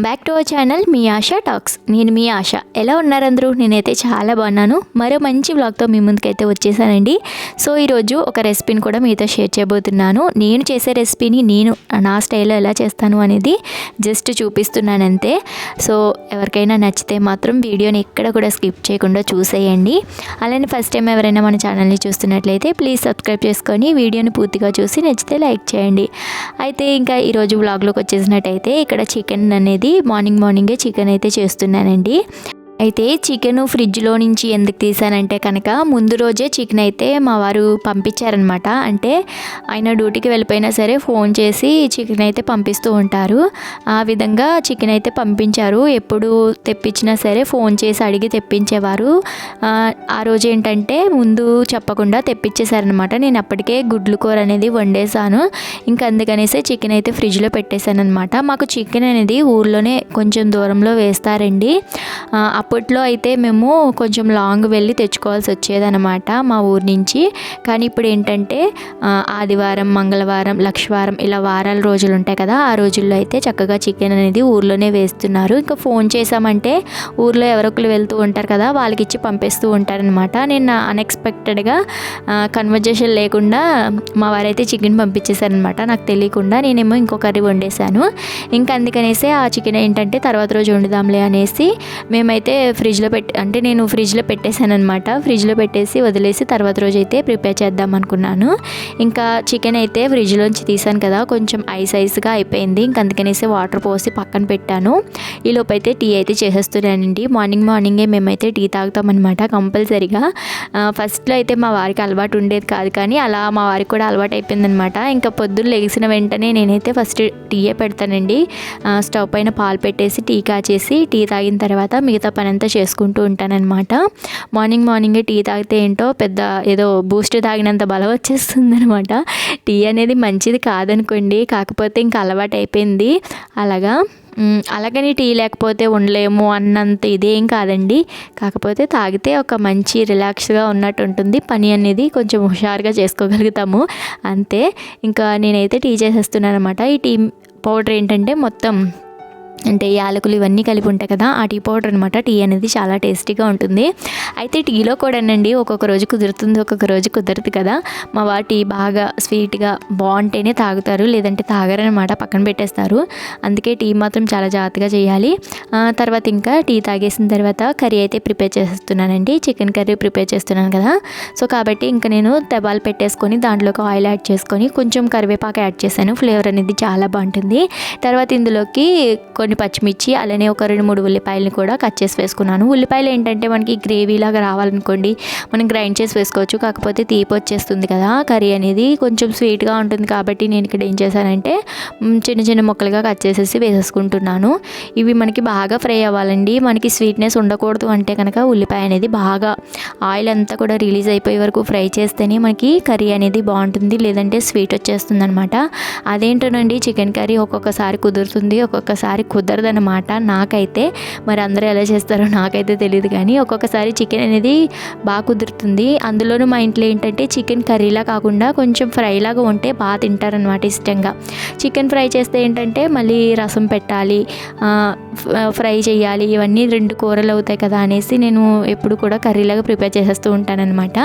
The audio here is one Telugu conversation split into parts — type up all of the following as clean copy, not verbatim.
Back to our channel me ASHA talks. నేను మీ ఆశ. ఎలా ఉన్నారు అందరూ? నేనైతే చాలా బాగున్నాను. మరో మంచి వ్లాగ్తో మీ ముందుకైతే వచ్చేసానండి. సో ఈరోజు ఒక రెసిపీని కూడా మీతో షేర్ చేయబోతున్నాను. నేను చేసే రెసిపీని నేను నా స్టైల్లో ఎలా చేస్తాను అనేది జస్ట్ చూపిస్తున్నాను అంతే. సో ఎవరికైనా నచ్చితే మాత్రం వీడియోని ఎక్కడ కూడా స్కిప్ చేయకుండా చూసేయండి. అలానే ఫస్ట్ టైం ఎవరైనా మన ఛానల్ని చూస్తున్నట్లయితే ప్లీజ్ సబ్స్క్రైబ్ చేసుకొని వీడియోని పూర్తిగా చూసి నచ్చితే లైక్ చేయండి. అయితే ఇంకా ఈరోజు వ్లాగ్లోకి వచ్చేసినట్టయితే ఇక్కడ చికెన్ అనేది మార్నింగే చికెన్ అయితే చేస్తున్నానండి. అయితే చికెన్ ఫ్రిడ్జ్లో నుంచి ఎందుకు తీసానంటే కనుక ముందు రోజే చికెన్ అయితే మా వారు పంపించారనమాట. అంటే ఆయన డ్యూటీకి వెళ్ళిపోయినా సరే ఫోన్ చేసి చికెన్ అయితే పంపిస్తూ ఉంటారు. ఆ విధంగా చికెన్ అయితే పంపించారు. ఎప్పుడు తెప్పించినా సరే ఫోన్ చేసి అడిగి తెప్పించేవారు. ఆ రోజు ఏంటంటే ముందు చెప్పకుండా తెప్పించేశారనమాట. నేను అప్పటికే గుడ్లు కూర అనేది వండేసాను. ఇంకా అందుకనేసి చికెన్ అయితే ఫ్రిడ్జ్లో పెట్టేశాను అనమాట. మాకు చికెన్ అనేది ఊర్లోనే కొంచెం దూరంలో వేస్తారండి. అప్పట్లో అయితే మేము కొంచెం లాంగ్ వెళ్ళి తెచ్చుకోవాల్సి వచ్చేదన్నమాట మా ఊరు నుంచి. కానీ ఇప్పుడు ఏంటంటే ఆదివారం, మంగళవారం, లక్షవారం ఇలా వారాల రోజులు ఉంటాయి కదా, ఆ రోజుల్లో అయితే చక్కగా చికెన్ అనేది ఊర్లోనే వేస్తున్నారు. ఇంకా ఫోన్ చేసామంటే ఊర్లో ఎవరొకరు వెళ్తూ ఉంటారు కదా, వాళ్ళకి ఇచ్చి పంపిస్తూ ఉంటారనమాట. నేను అన్ఎక్స్పెక్టెడ్గా కన్వర్జేషన్ లేకుండా మా వారైతే చికెన్ పంపించేశారనమాట. నాకు తెలియకుండా నేనేమో ఇంకో కర్రీ వండేసాను. ఇంకా అందుకనేసి ఆ చికెన్ ఏంటంటే తర్వాత రోజు వండుదాంలే అనేసి మేమైతే నేను ఫ్రిడ్జ్లో పెట్టేశాను అనమాట. ఫ్రిడ్జ్లో పెట్టేసి వదిలేసి తర్వాత రోజు అయితే ప్రిపేర్ చేద్దాం అనుకున్నాను. ఇంకా చికెన్ అయితే ఫ్రిడ్జ్లోంచి తీసాను కదా, కొంచెం ఐస్గా అయిపోయింది. ఇంక అందుకనేసి వాటర్ పోసి పక్కన పెట్టాను. ఈలోపు అయితే టీ అయితే చేసేస్తున్నానండి. మార్నింగే మేమైతే టీ తాగుతామన్నమాట కంపల్సరీగా. ఫస్ట్లో అయితే మా వారికి అలవాటు ఉండేది కాదు, కానీ అలా మా వారికి కూడా అలవాటు అయిపోయిందనమాట. ఇంకా పొద్దున్న లెగిసిన వెంటనే నేనైతే ఫస్ట్ టీయే పెడతానండి. స్టవ్ పైన పాలు పెట్టేసి టీ కాచేసి టీ తాగిన తర్వాత మిగతా పని అంతా చేసుకుంటూ ఉంటానన్నమాట. మార్నింగే టీ తాగితే ఏంటో పెద్ద ఏదో బూస్ట్ తాగినంత బలం వచ్చేస్తుంది అనమాట. టీ అనేది మంచిది కాదనుకోండి, కాకపోతే ఇంకా అలవాటు అయిపోయింది అలాగని టీ లేకపోతే ఉండలేము అన్నంత ఇదేం కాదండి. కాకపోతే తాగితే ఒక మంచి రిలాక్స్గా ఉన్నట్టు ఉంటుంది. పని అనేది కొంచెం హుషారుగా చేసుకోగలుగుతాము అంతే. ఇంకా నేనైతే టీ చేసేస్తున్నాను అనమాట. ఈ టీ పౌడర్ ఏంటంటే మొత్తం అంటే యాలకులు ఇవన్నీ కలిపి ఉంటాయి కదా, ఆ టీ పౌడర్ అనమాట. టీ అనేది చాలా టేస్టీగా ఉంటుంది. అయితే టీలో కూడానండి ఒక్కొక్క రోజు కుదురుతుంది, ఒక్కొక్క రోజు కుదరదు కదా. మా వారు టీ బాగా స్వీట్గా బాగుంటేనే తాగుతారు, లేదంటే తాగరనమాట, పక్కన పెట్టేస్తారు. అందుకే టీ మాత్రం చాలా జాగ్రత్తగా చేయాలి. తర్వాత ఇంకా టీ తాగేసిన తర్వాత కర్రీ అయితే ప్రిపేర్ చేస్తున్నానండి. చికెన్ కర్రీ ప్రిపేర్ చేస్తున్నాను కదా. సో కాబట్టి ఇంకా నేను తెబాలు పెట్టేసుకొని దాంట్లోకి ఆయిల్ యాడ్ చేసుకొని కొంచెం కరివేపాకు యాడ్ చేశాను. ఫ్లేవర్ అనేది చాలా బాగుంటుంది. తర్వాత ఇందులోకి కొన్ని పచ్చిమిర్చి, అలానే ఒక 2-3 ఉల్లిపాయలని కూడా కట్ చేసి వేసుకున్నాను. ఉల్లిపాయలు ఏంటంటే మనకి గ్రేవీ లాగా రావాలనుకోండి మనం గ్రైండ్ చేసి వేసుకోవచ్చు. కాకపోతే తీపి వచ్చేస్తుంది కదా కర్రీ అనేది, కొంచెం స్వీట్గా ఉంటుంది. కాబట్టి నేను ఇక్కడ ఏం చేశానంటే చిన్న ముక్కలుగా కట్ చేసేసి వేసేసుకుంటున్నాను. ఇవి మనకి బాగా ఫ్రై అవ్వాలండి. మనకి స్వీట్నెస్ ఉండకూడదు అంటే కనుక ఉల్లిపాయ అనేది బాగా ఆయిల్ అంతా కూడా రిలీజ్ అయిపోయే వరకు ఫ్రై చేస్తేనే మనకి కర్రీ అనేది బాగుంటుంది, లేదంటే స్వీట్ వచ్చేస్తుంది అనమాట. అదేంటోనండి చికెన్ కర్రీ ఒక్కొక్కసారి కుదురుతుంది, ఒక్కొక్కసారి కుదరదనమాట. నాకైతే మరి అందరూ ఎలా చేస్తారో నాకైతే తెలియదు, కానీ ఒక్కొక్కసారి చికెన్ అనేది బాగా కుదురుతుంది. అందులోనూ మా ఇంట్లో ఏంటంటే చికెన్ కర్రీలా కాకుండా కొంచెం ఫ్రైలాగా ఉంటే బాగా తింటారనమాట ఇష్టంగా. చికెన్ ఫ్రై చేస్తే ఏంటంటే మళ్ళీ రసం పెట్టాలి, ఫ్రై చేయాలి, ఇవన్నీ 2 కూరలు అవుతాయి కదా అనేసి నేను ఎప్పుడు కూడా కర్రీలాగా ప్రిపేర్ చేసేస్తూ ఉంటానన్నమాట.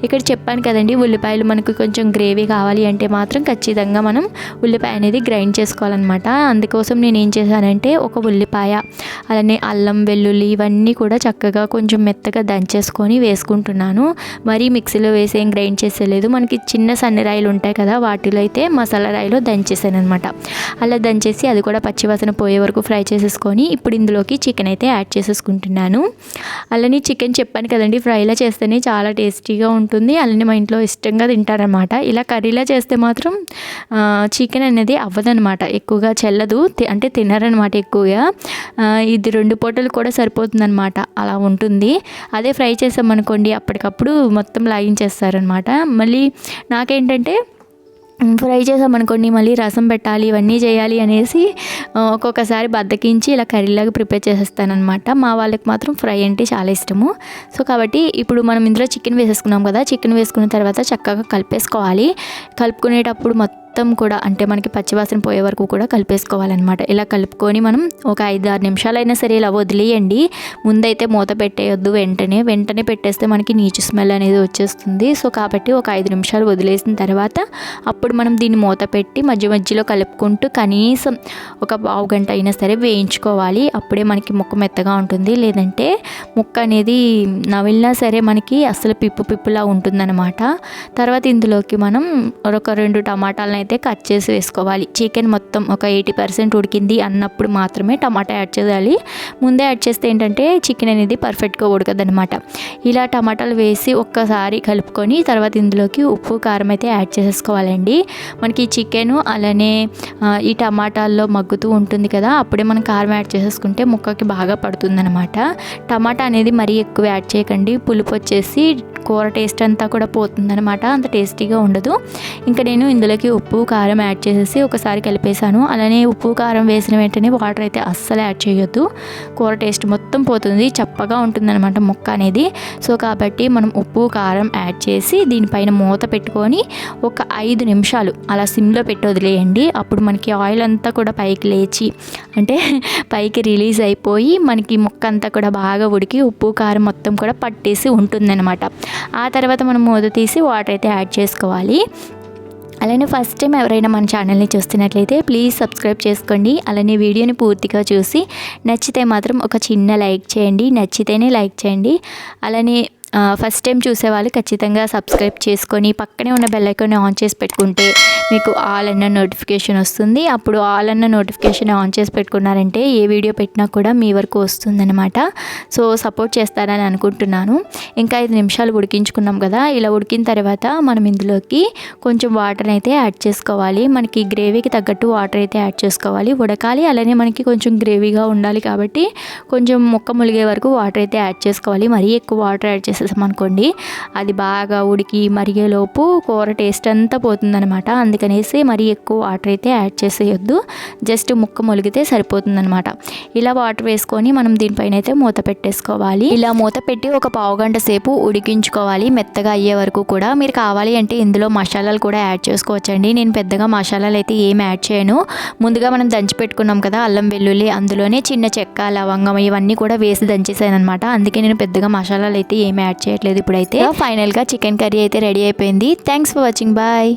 ఇక్కడ చెప్పాను కదండి, ఉల్లిపాయలు మనకు కొంచెం గ్రేవీ కావాలి అంటే మాత్రం ఖచ్చితంగా మనం ఉల్లిపాయ అనేది గ్రైండ్ చేసుకోవాలన్నమాట. అందుకోసం నేను ఏం చేశానంటే ఒక ఉల్లిపాయ, అలానే అల్లం, వెల్లుల్లి ఇవన్నీ కూడా చక్కగా కొంచెం మెత్తగా దంచేసుకొని వేసుకుంటున్నాను. మరీ మిక్సీలో వేసి ఏం గ్రైండ్ చేసేలేదు. మనకి చిన్న సన్న రాయిలు ఉంటాయి కదా, వాటిలో అయితే మసాలా రాయిలో దంచేసాను అనమాట. అలా దంచేసి అది కూడా పచ్చివాసన పోయే వరకు ఫ్రై చేసేసుకొని ఇప్పుడు ఇందులోకి చికెన్ అయితే యాడ్ చేసేసుకుంటున్నాను. అలానే చికెన్ చెప్పాను కదండి, ఫ్రైలా చేస్తేనే చాలా టేస్టీగా ఉంటుంది. అలానే మా ఇంట్లో ఇష్టంగా తింటారనమాట. ఇలా కర్రీలా చేస్తే మాత్రం చికెన్ అనేది అవ్వదనమాట, ఎక్కువగా చెల్లదు, అంటే తినరనమాట ఎక్కువగా. ఇది 2 పూటలు కూడా సరిపోతుందనమాట, అలా ఉంటుంది. అదే ఫ్రై చేసామనుకోండి అప్పటికప్పుడు మొత్తం లాగించేస్తారనమాట. మళ్ళీ నాకేంటంటే ఫ్రై చేసామనుకోండి మళ్ళీ రసం పెట్టాలి, ఇవన్నీ చేయాలి అనేసి ఒక్కొక్కసారి బద్దకించి ఇలా కర్రీలాగా ప్రిపేర్ చేసేస్తానమాట. మా వాళ్ళకి మాత్రం ఫ్రై అంటే చాలా ఇష్టము. సో కాబట్టి ఇప్పుడు మనం ఇందులో చికెన్ వేసేసుకున్నాం కదా, చికెన్ వేసుకున్న తర్వాత చక్కగా కలిపేసుకోవాలి. కలుపుకునేటప్పుడు మొత్తం మొత్తం కూడా అంటే మనకి పచ్చివాసన పోయే వరకు కూడా కలిపేసుకోవాలన్నమాట. ఇలా కలుపుకొని మనం ఒక 5-6 నిమిషాలైనా సరే ఇలా వదిలేయండి. ముందైతే మూత పెట్టేయొద్దు, వెంటనే పెట్టేస్తే మనకి నీచు స్మెల్ అనేది వచ్చేస్తుంది. సో కాబట్టి ఒక 5 నిమిషాలు వదిలేసిన తర్వాత అప్పుడు మనం దీన్ని మూత పెట్టి మధ్యలో కలుపుకుంటూ కనీసం ఒక పావు గంట అయినా సరే వేయించుకోవాలి. అప్పుడే మనకి ముక్క మెత్తగా ఉంటుంది. లేదంటే ముక్క అనేది నవిలినా సరే మనకి అసలు పిప్పులా ఉంటుందన్నమాట. తర్వాత ఇందులోకి మనం ఒక 2 టమాటాలను అయితే కట్ చేసి వేసుకోవాలి. చికెన్ మొత్తం ఒక 80% ఉడికింది అన్నప్పుడు మాత్రమే టమాటా యాడ్ చేయాలి. ముందే యాడ్ చేస్తే ఏంటంటే చికెన్ అనేది పర్ఫెక్ట్గా ఉడకదనమాట. ఇలా టమాటాలు వేసి ఒక్కసారి కలుపుకొని తర్వాత ఇందులోకి ఉప్పు కారం అయితే యాడ్ చేసేసుకోవాలండి. మనకి చికెను అలానే ఈ టమాటాల్లో మగ్గుతూ ఉంటుంది కదా, అప్పుడే మనం కారం యాడ్ చేసేసుకుంటే ముక్కకి బాగా పడుతుందన్నమాట. టమాటా అనేది మరీ ఎక్కువ యాడ్ చేయకండి, పులుపు వచ్చేసి కూర టేస్ట్ అంతా కూడా పోతుందన్నమాట, అంత టేస్టీగా ఉండదు. ఇంకా నేను ఇందులోకి ఉప్పు కారం యాడ్ చేసేసి ఒకసారి కలిపేశాను. అలానే ఉప్పు కారం వేసిన వెంటనే వాటర్ అయితే అస్సలు యాడ్ చేయొద్దు, కూర టేస్ట్ మొత్తం పోతుంది, చప్పగా ఉంటుందన్నమాట ముక్క అనేది. సో కాబట్టి మనం ఉప్పు కారం యాడ్ చేసి దీనిపైన మూత పెట్టుకొని ఒక 5 నిమిషాలు అలా సిమ్లో పెట్టి వదిలేయండి. అప్పుడు మనకి ఆయిల్ అంతా కూడా పైకి లేచి అంటే పైకి రిలీజ్ అయిపోయి మనకి ముక్క అంతా కూడా బాగా ఉడికి ఉప్పు కారం మొత్తం కూడా పట్టేసి ఉంటుందన్నమాట. ఆ తర్వాత మనం మూత తీసి వాటర్ అయితే యాడ్ చేసుకోవాలి. అలానే ఫస్ట్ టైం ఎవరైనా మన ఛానల్ని చూస్తున్నట్లయితే ప్లీజ్ సబ్స్క్రైబ్ చేసుకోండి. అలానే వీడియోని పూర్తిగా చూసి నచ్చితే మాత్రం ఒక చిన్న లైక్ చేయండి, నచ్చితేనే లైక్ చేయండి. అలానే ఫస్ట్ టైం చూసేవాళ్ళు ఖచ్చితంగా సబ్స్క్రైబ్ చేసుకొని పక్కనే ఉన్న బెల్ ఐకాన్ని ఆన్ చేసి పెట్టుకుంటే మీకు ఆల్ అన్న నోటిఫికేషన్ వస్తుంది. అప్పుడు ఆల్ అన్న నోటిఫికేషన్ ఆన్ చేసి పెట్టుకున్నారంటే ఏ వీడియో పెట్టినా కూడా మీ వరకు వస్తుందన్నమాట. సో సపోర్ట్ చేస్తారని అనుకుంటున్నాను. ఇంకా 5 నిమిషాలు ఉడికించుకున్నాం కదా, ఇలా ఉడికిన తర్వాత మనం ఇందులోకి కొంచెం వాటర్ అయితే యాడ్ చేసుకోవాలి. మనకి గ్రేవీకి తగ్గట్టు వాటర్ అయితే యాడ్ చేసుకోవాలి, ఉడకాలి. అలానే మనకి కొంచెం గ్రేవీగా ఉండాలి కాబట్టి కొంచెం ముక్క ములిగే వరకు వాటర్ అయితే యాడ్ చేసుకోవాలి. మరీ ఎక్కువ వాటర్ యాడ్ చేసేసామనుకోండి అది బాగా ఉడికి మరిగేలోపు కూర టేస్ట్ అంతా పోతుందన్నమాట. అందుకనేసి మరీ ఎక్కువ వాటర్ అయితే యాడ్ చేసేయొద్దు, జస్ట్ ముక్క మొలిగితే సరిపోతుందన్నమాట. ఇలా వాటర్ వేసుకొని మనం దీనిపైన అయితే మూత పెట్టేసుకోవాలి. ఇలా మూత పెట్టి ఒక పావు గంట సేపు ఉడికించుకోవాలి, మెత్తగా అయ్యే వరకు కూడా. మీరు కావాలి అంటే ఇందులో మసాలాలు కూడా యాడ్ చేసుకోవచ్చండి. నేను పెద్దగా మసాలాలు అయితే ఏం యాడ్ చేయను. ముందుగా మనం దంచి పెట్టుకున్నాం కదా అల్లం వెల్లుల్లి, అందులోనే చిన్న చెక్క లవంగం ఇవన్నీ కూడా వేసి దంచేసాను అనమాట. అందుకే నేను పెద్దగా మసాలాలు అయితే ఏం యాడ్ చేయట్లేదు. ఇప్పుడైతే ఫైనల్గా చికెన్ కర్రీ అయితే రెడీ అయిపోయింది. Thanks for watching, bye.